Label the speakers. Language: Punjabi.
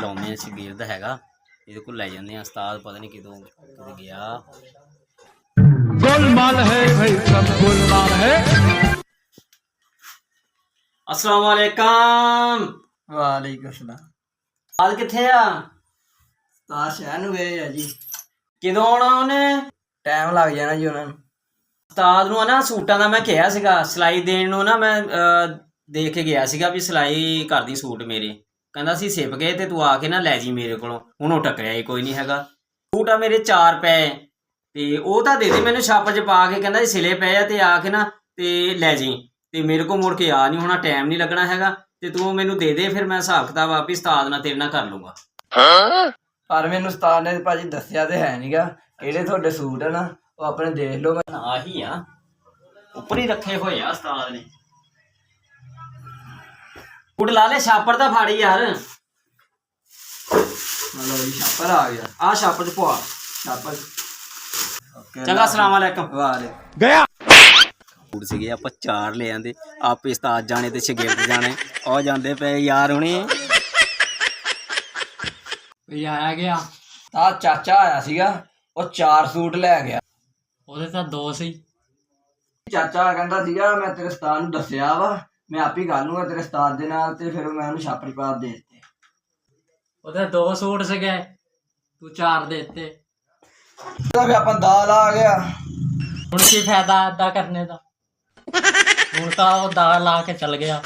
Speaker 1: ਲਾਉਂਦੇ ਸ਼ਗਿਰਦ ਹੈਗਾ, ਇਹਦੇ ਕੋਲ ਲੈ ਜਾਂਦੇ ਆ। ਉਸਤਾਦ ਪਤਾ ਨਹੀਂ ਕਿਦੋਂ ਕਿਤੇ ਗਿਆ।
Speaker 2: गोलमाल है भाई, सब गोलमाल है।
Speaker 1: अस्सलाम वालेकुम।
Speaker 3: वालेकुम सलाम।
Speaker 1: ਉਸਤਾਦ ਕਿੱਥੇ ਆ?
Speaker 3: ਉਸਤਾਦ ਸ਼ਹਿਰ ਨੂੰ ਗਏ ਆ ਜੀ।
Speaker 1: ਕਿਦੋਂ ਆਉਣਾ ਉਹਨੇ?
Speaker 3: ਟਾਈਮ ਲੱਗ ਜਾਣਾ ਜੀ ਉਹਨਾਂ ਨੂੰ।
Speaker 1: ਉਸਤਾਦ ਨੂੰ ਨਾ ਸੂਟਾਂ ਦਾ ਮੈਂ ਕਿਹਾ ਸੀਗਾ ਸਿਲਾਈ ਦੇਣ ਨੂੰ ਨਾ, ਮੈਂ ਦੇਖ ਕੇ ਗਿਆ ਸੀਗਾ ਵੀ ਸਿਲਾਈ ਕਰਦੀ ਸੂਟ ਮੇਰੇ। ਕਹਿੰਦਾ ਸੀ ਸਿਪ ਗਏ ਤੇ ਤੂੰ ਆ ਕੇ ਨਾ ਲੈ ਜੀ ਮੇਰੇ ਕੋਲੋਂ। ਹੁਣ ਉਹ ਟੱਕਰਿਆ ਹੀ ਕੋਈ ਨਹੀਂ ਹੈਗਾ। ਸੂਟ ਆ ਮੇਰੇ 4 ਪਏ ਤੇ ਉਹ ਤਾਂ ਦੇ ਦੇ ਮੈਨੂੰ ਛਾਪ 'ਚ ਪਾ ਕੇ। ਕਹਿੰਦਾ ਸਿਲੇ ਪਏ ਆ ਤੇ ਆ ਕੇ ਨਾ ਤੇ ਲੈ ਜੀ। ਤੇ ਮੇਰੇ ਕੋਲ ਮੁੜ ਕੇ ਆ ਨਹੀਂ ਹੋਣਾ, ਟਾਈਮ ਨਹੀਂ ਲੱਗਣਾ ਹੈਗਾ ਤੇ ਤੂੰ ਮੈਨੂੰ ਦੇ ਦੇ, ਫਿਰ ਮੈਂ ਹਿਸਾਬ ਕਿਤਾਬ ਆਪੀ ਉਸਤਾਦ ਨਾਲ ਤੇਰੇ ਨਾਲ ਕਰ ਲੂੰਗਾ।
Speaker 3: ਪਰ ਮੈਨੂੰ ਉਸਤਾਦ ਨੇ ਭਾਜੀ ਦੱਸਿਆ ਤੇ ਹੈ ਨਹੀਂਗਾ ਕਿਹੜੇ ਤੁਹਾਡੇ ਸੂਟ ਆ ਨਾ, ਉਹ ਆਪਣੇ ਦੇਖ ਲਓ। ਮੈਂ
Speaker 1: ਆਹੀ ਆ, ਉੱਪਰ ਹੀ ਰੱਖੇ ਹੋਏ ਆ ਉਸਤਾਦ ਨੇ। ਸੂਟ ਲਾ ਲੈ, ਛਾਪੜ ਦਾ ਫਾੜੀ ਯਾਰ।
Speaker 3: ਲਓ ਜੀ ਛਾਪਰ ਆ ਗਿਆ।
Speaker 1: ਆ ਛਾਪੜ 'ਚ ਪਵਾ।
Speaker 3: ਛਾਪਰ
Speaker 1: ਚੰਗਾ, ਅਸਲਾਮ ਵਾਲੇਕਮ।
Speaker 3: ਵਾਲੇਕੁਮ।
Speaker 2: गया
Speaker 1: ਸੂਟ ਸੀਗੇ ਆਪਾਂ 4 ਲੈ ਆਂਦੇ। ਆਪੇ ਉਸਤਾਦ ਜਾਣੇ ਤੇ ਸ਼ਗਿਰਦ ਜਾਣੇ। ਉਹ ਜਾਂਦੇ ਪਏ ਯਾਰ ਹੁਣੇ।
Speaker 4: ਆਇਆ ਗਿਆ
Speaker 3: ਤਾਂ ਚਾਚਾ ਆਇਆ ਸੀਗਾ, ਉਹ 4 ਸੂਟ ਲੈ ਗਿਆ।
Speaker 4: ਉਹਦੇ ਤਾਂ 2 ਸੀ।
Speaker 3: ਚਾਚਾ ਕਹਿੰਦਾ ਸੀਗਾ ਮੈਂ ਤੇਰੇ ਉਸਤਾਦ ਨੂੰ ਦੱਸਿਆ ਵਾ, ਮੈਂ ਆਪ ਹੀ ਕਰ ਲੂੰਗਾ ਤੇਰੇ ਉਸਤਾਦ ਦੇ ਨਾਲ। ਤੇ ਫਿਰ ਮੈਂ ਉਹਨੂੰ ਛਾਪੜੀ ਪਾ ਦੇ ਦਿੱਤੇ।
Speaker 4: ਉਹਦੇ 2 ਸੂਟ ਸੀਗੇ, ਤੂੰ 4 ਦੇ ਦਿੱਤੇ।
Speaker 3: ਤਾਂ ਫਿਰ ਆਪਾਂ ਦਾਲ ਆ ਗਿਆ।
Speaker 4: ਹੁਣ ਕੀ ਫਾਇਦਾ ਏਦਾਂ ਕਰਨੇ ਦਾ? ਹੁਣ ਤਾਂ ਉਹ ਦਾਲ ਲਾ ਕੇ ਚੱਲ ਗਿਆ।